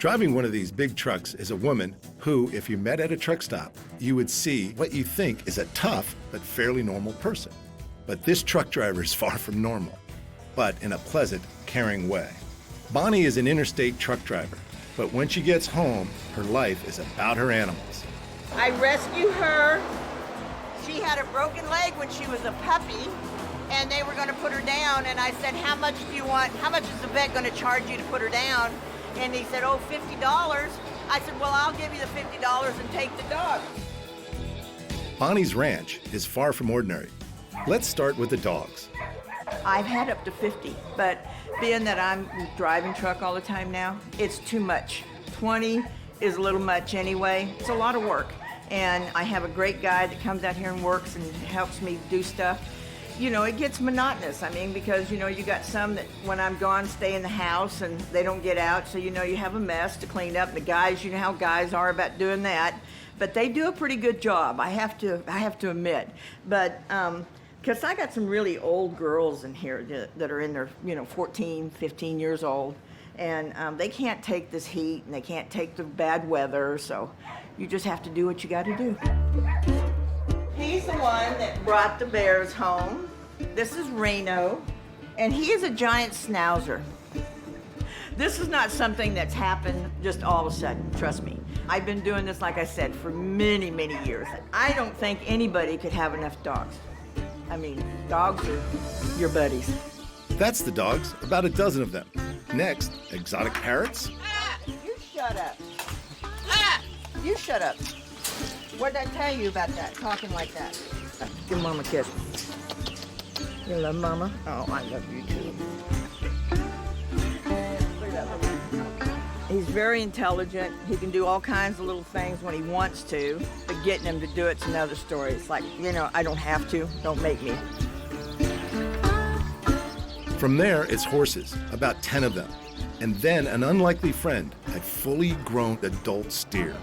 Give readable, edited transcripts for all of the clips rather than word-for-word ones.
Driving one of these big trucks is a woman who, if you met at a truck stop, you would see what you think is a tough but fairly normal person. But this truck driver is far from normal, but in a pleasant, caring way. Bonnie is an interstate truck driver, but when she gets home, her life is about her animals. I rescued her. She had a broken leg when she was a puppy, and they were going to put her down, and I said, how much do you want? How much is the vet going to charge you to put her down? And he said, oh, $50. I said, well, I'll give you the $50 and take the dog. Bonnie's ranch is far from ordinary. Let's start with the dogs. I've had up to 50, but being that I'm driving truck all the time now, it's too much. 20 is a little much anyway. It's a lot of work. And I have a great guy that comes out here and works and helps me do stuff. You know, it gets monotonous. I mean, because, you know, you got some that when I'm gone stay in the house and they don't get out. So, you know, you have a mess to clean up. The guys, you know how guys are about doing that. But they do a pretty good job, I have to admit. But, because I got some really old girls in here that are in their, you know, 14, 15 years old. And they can't take this heat and they can't take the bad weather. So you just have to do what you got to do. He's the one that brought the bears home. This is Reno, and he is a giant schnauzer. This is not something that's happened just all of a sudden, trust me. I've been doing this, like I said, for many, many years. I don't think anybody could have enough dogs. I mean, dogs are your buddies. That's the dogs, about a dozen of them. Next, exotic parrots. You shut up. You shut up. What did I tell you about that, talking like that? Give Mama a kiss. You love Mama? Oh, I love you too. Look at that. He's very intelligent. He can do all kinds of little things when he wants to, but getting him to do it's another story. It's like, you know, I don't have to, don't make me. From there, it's horses, about 10 of them. And then an unlikely friend, a fully grown adult steer.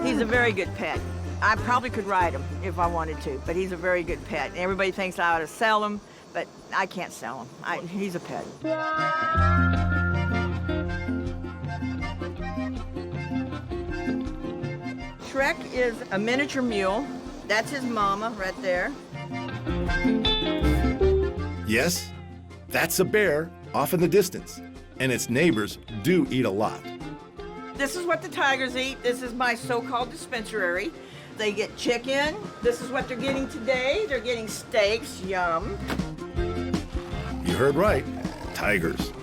He's a very good pet. I probably could ride him if I wanted to, but he's a very good pet. Everybody thinks I ought to sell him, but I can't sell him. He's a pet. Shrek is a miniature mule. That's his mama right there. Yes, that's a bear off in the distance, and its neighbors do eat a lot. This is what the tigers eat. This is my so-called dispensary. They get chicken. This is what they're getting today. They're getting steaks, yum. You heard right, tigers.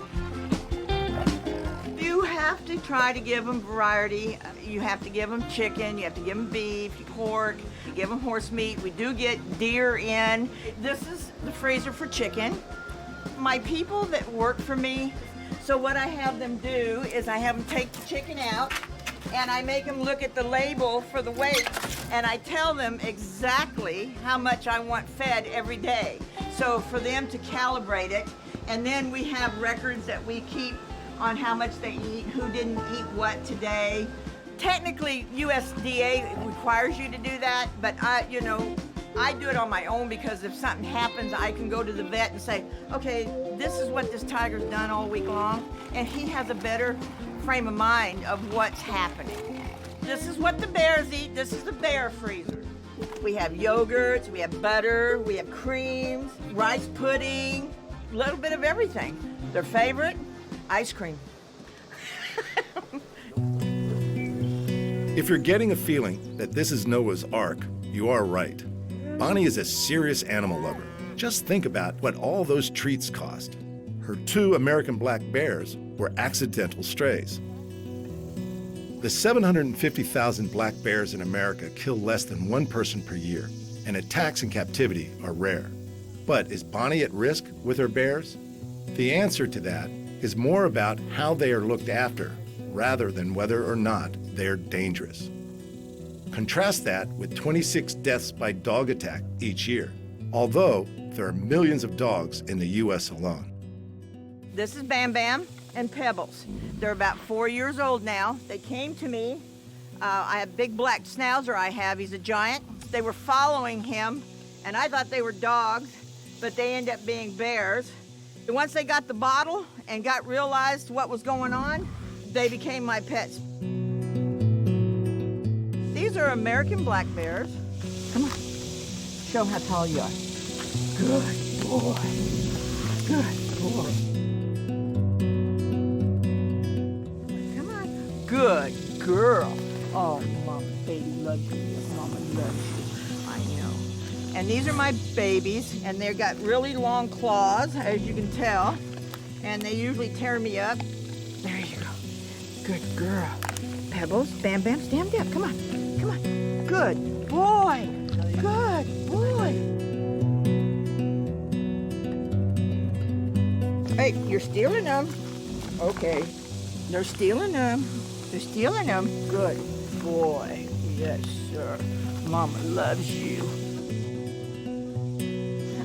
You have to try to give them variety. You have to give them chicken, you have to give them beef, pork, you give them horse meat. We do get deer in. This is the freezer for chicken. My people that work for me, so what I have them do is I have them take the chicken out and I make them look at the label for the weight and I tell them exactly how much I want fed every day. So for them to calibrate it, and then we have records that we keep on how much they eat, who didn't eat what today. Technically, USDA requires you to do that, but I do it on my own because if something happens, I can go to the vet and say, okay, this is what this tiger's done all week long, and he has a better frame of mind of what's happening. This is what the bears eat. This is the bear freezer. We have yogurts, we have butter, we have creams, rice pudding, a little bit of everything. Their favorite, ice cream. If you're getting a feeling that this is Noah's Ark, you are right. Bonnie is a serious animal lover. Just think about what all those treats cost. Her 2 American black bears were accidental strays. The 750,000 black bears in America kill less than 1 person per year, and attacks in captivity are rare. But is Bonnie at risk with her bears? The answer to that is more about how they are looked after rather than whether or not they're dangerous. Contrast that with 26 deaths by dog attack each year, although there are millions of dogs in the U.S. alone. This is Bam Bam and Pebbles. They're about 4 years old now. They came to me. I have a big black schnauzer I have. He's a giant. They were following him, and I thought they were dogs, but they end up being bears. Once they got the bottle and realized what was going on, they became my pets. These are American black bears. Come on, show them how tall you are. Good boy, good boy. Come on, good girl. Oh, Mama, baby loves you. Mama loves you. I know. And these are my babies, and they've got really long claws, as you can tell. And they usually tear me up. There you go. Good girl. Pebbles, Bam Bam, stand up. Come on, come on. Good boy. Good boy. Hey, you're stealing them. Okay. They're stealing them. They're stealing them. Good boy. Yes, sir. Mama loves you.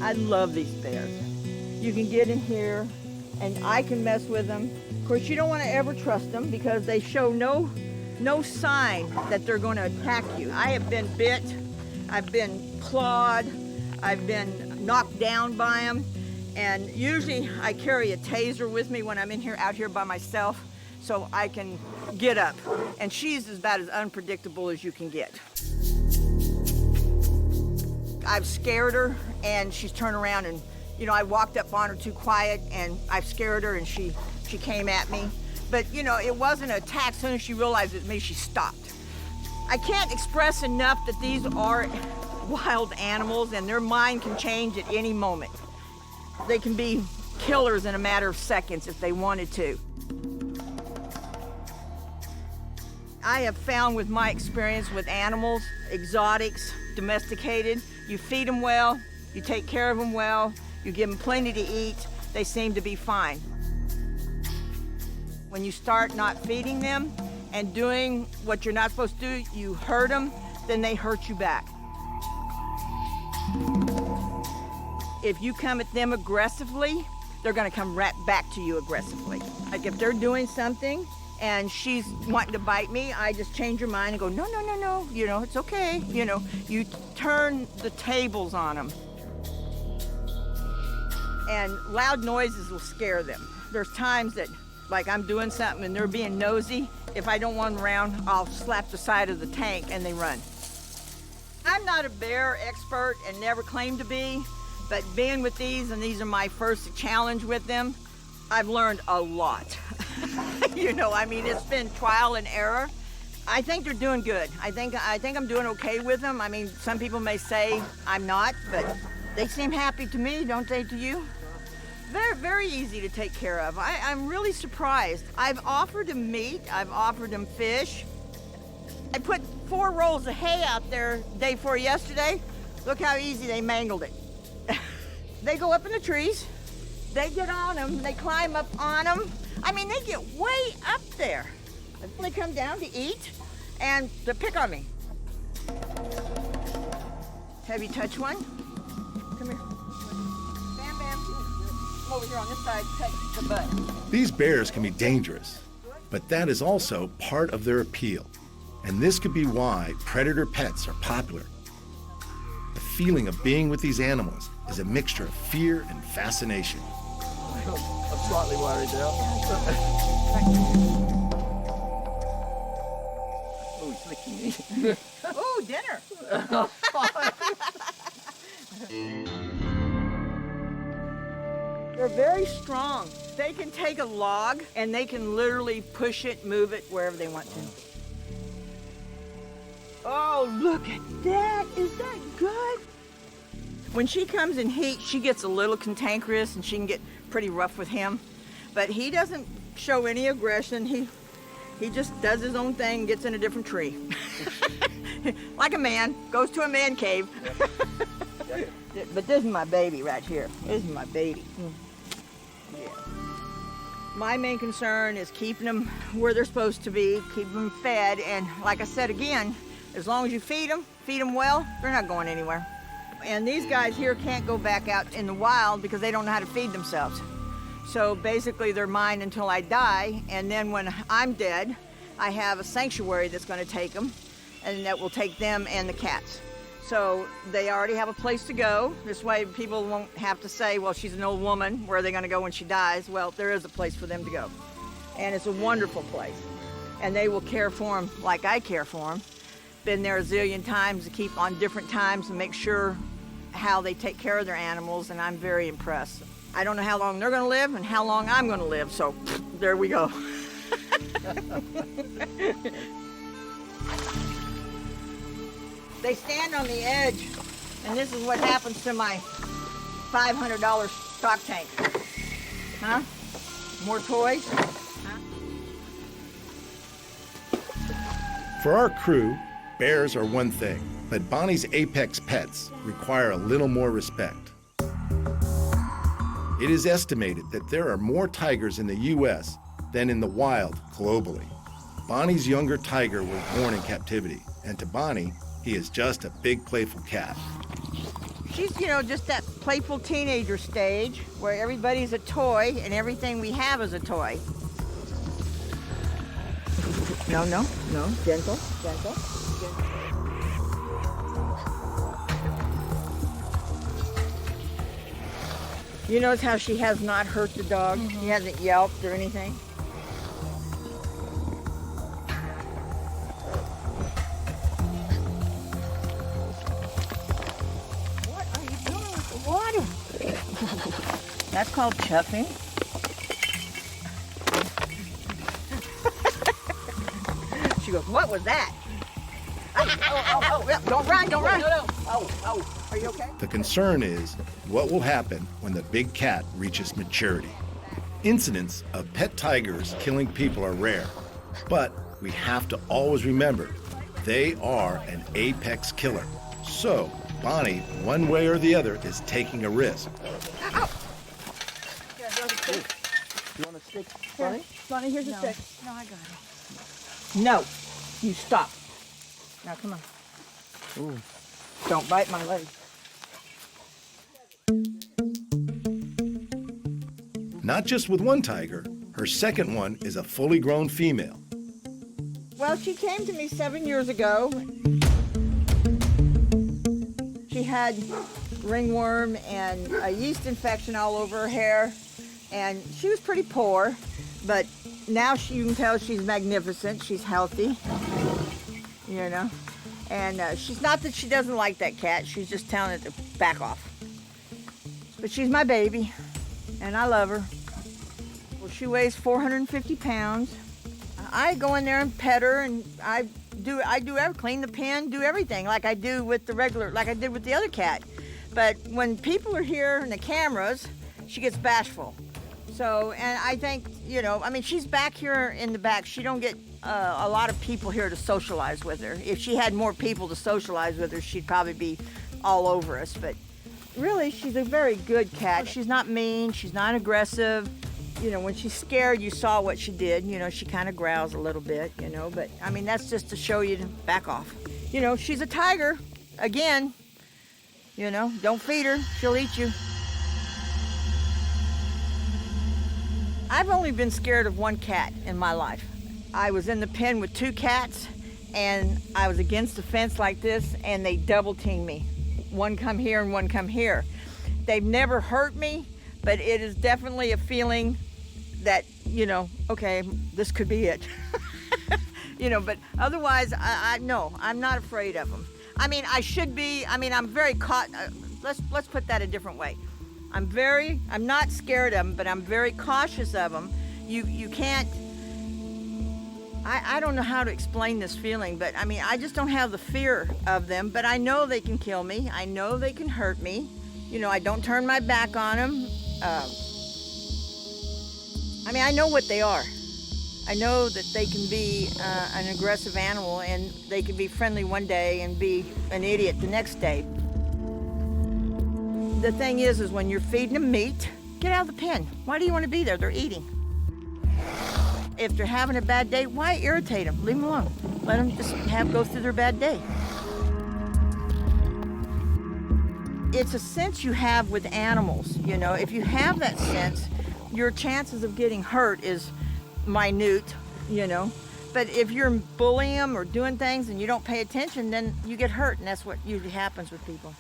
I love these bears. You can get in here and I can mess with them. Of course, you don't want to ever trust them because they show no sign that they're going to attack you. I have been bit, I've been clawed, I've been knocked down by them, and usually I carry a taser with me when I'm out here by myself so I can get up. And she's about as unpredictable as you can get. I've scared her and she's turned around and, I walked up on her too quiet and I've scared her and she came at me. But, it wasn't an attack. As soon as she realized it was me, she stopped. I can't express enough that these are wild animals and their mind can change at any moment. They can be killers in a matter of seconds if they wanted to. I have found with my experience with animals, exotics, domesticated, you feed them well, you take care of them well, you give them plenty to eat, they seem to be fine. When you start not feeding them and doing what you're not supposed to do, you hurt them, then they hurt you back. If you come at them aggressively, they're gonna come right back to you aggressively. Like if they're doing something and she's wanting to bite me, I just change her mind and go, no, it's okay. You turn the tables on them. And loud noises will scare them. There's times that, like I'm doing something and they're being nosy, if I don't want them around, I'll slap the side of the tank and they run. I'm not a bear expert and never claimed to be, but being with these, and these are my first challenge with them, I've learned a lot. It's been trial and error. I think they're doing good. I think I'm doing okay with them. Some people may say I'm not, but they seem happy to me, don't they, to you? They're very easy to take care of. I'm really surprised. I've offered them meat, I've offered them fish. I put 4 rolls of hay out there day before yesterday. Look how easy they mangled it. They go up in the trees, they get on them, they climb up on them. They get way up there. They come down to eat and to pick on me. Have you touched one? Come here. Bam, Bam. Come over here on this side, touch the butt. These bears can be dangerous, but that is also part of their appeal. And this could be why predator pets are popular. The feeling of being with these animals is a mixture of fear and fascination. I'm slightly worried now. Oh, he's licking me. Oh, dinner. They're very strong. They can take a log and they can literally push it, move it wherever they want to. Oh, look at that. Is that good? When she comes in heat, she gets a little cantankerous and she can get pretty rough with him. But he doesn't show any aggression. He just does his own thing, gets in a different tree. Like a man, goes to a man cave. But this is my baby right here. This is my baby. Yeah. My main concern is keeping them where they're supposed to be, keeping them fed, and like I said again, as long as you feed them well, they're not going anywhere. And these guys here can't go back out in the wild because they don't know how to feed themselves. So basically they're mine until I die, and then when I'm dead, I have a sanctuary that's going to take them, and that will take them and the cats. So they already have a place to go. This way people won't have to say, well, she's an old woman, where are they going to go when she dies? Well, there is a place for them to go. And it's a wonderful place. And they will care for them like I care for them. Been there a zillion times to keep on different times and make sure how they take care of their animals, and I'm very impressed. I don't know how long they're going to live and how long I'm going to live, so there we go. They stand on the edge, and this is what happens to my $500 stock tank. Huh? More toys? Huh? For our crew, bears are one thing, but Bonnie's apex pets require a little more respect. It is estimated that there are more tigers in the U.S. than in the wild globally. Bonnie's younger tiger was born in captivity, and to Bonnie, he is just a big playful cat. She's, just that playful teenager stage where everybody's a toy and everything we have is a toy. No, gentle. You notice how she has not hurt the dog? Mm-hmm. He hasn't yelped or anything? What are you doing with the water? That's called chuffing. She goes, what was that? Don't run. No. Oh, are you okay? The concern is what will happen when the big cat reaches maturity. Incidents of pet tigers killing people are rare, but we have to always remember they are an apex killer. So Bonnie, one way or the other, is taking a risk. Ow. You want a stick, Bonnie? Bonnie, here's a stick. No, I got it. No, you stop. Now, come on. Ooh. Don't bite my leg. Not just with one tiger, her second one is a fully grown female. Well, she came to me 7 years ago. She had ringworm and a yeast infection all over her hair, and she was pretty poor, but now you can tell she's magnificent. She's healthy, and she's not that she doesn't like that cat. She's just telling it to back off. But she's my baby, and I love her. Well, she weighs 450 pounds. I go in there and pet her, and I do everything, clean the pen, do everything like I do with like I did with the other cat. But when people are here and the cameras, she gets bashful. So, and I think, she's back here in the back. She don't get a lot of people here to socialize with her. If she had more people to socialize with her, she'd probably be all over us. But really, she's a very good cat. She's not mean. She's not aggressive. When she's scared, you saw what she did. She kind of growls a little bit, But, that's just to show you to back off. She's a tiger. Again, don't feed her. She'll eat you. I've only been scared of one cat in my life. I was in the pen with two cats, and I was against the fence like this, and they double teamed me. One come here and one come here. They've never hurt me, but it is definitely a feeling that, okay, this could be it. But otherwise, no, I'm not afraid of them. I should be. I'm very let's put that a different way. I'm not scared of them, but I'm very cautious of them. You can't, I don't know how to explain this feeling, but I just don't have the fear of them, but I know they can kill me. I know they can hurt me. I don't turn my back on them. I know what they are. I know that they can be an aggressive animal, and they can be friendly one day and be an idiot the next day. The thing is when you're feeding them meat, get out of the pen. Why do you want to be there? They're eating. If they're having a bad day, why irritate them? Leave them alone. Let them just go through their bad day. It's a sense you have with animals, If you have that sense, your chances of getting hurt is minute, But if you're bullying them or doing things and you don't pay attention, then you get hurt, and that's what usually happens with people.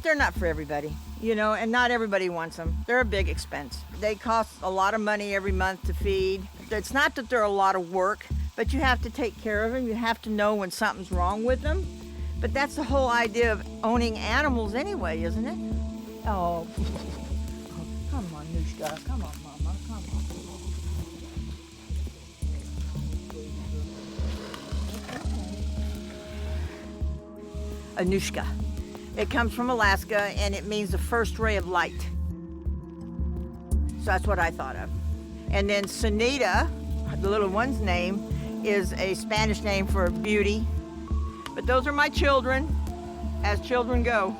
They're not for everybody, you know, and not everybody wants them. They're a big expense. They cost a lot of money every month to feed. It's not that they're a lot of work, but you have to take care of them. You have to know when something's wrong with them. But that's the whole idea of owning animals anyway, isn't it? Oh, come on, Nushka. Come on, Mama. Come on. Anushka. It comes from Alaska, and it means the first ray of light. So that's what I thought of. And then Sunita, the little one's name, is a Spanish name for beauty. But those are my children, as children go.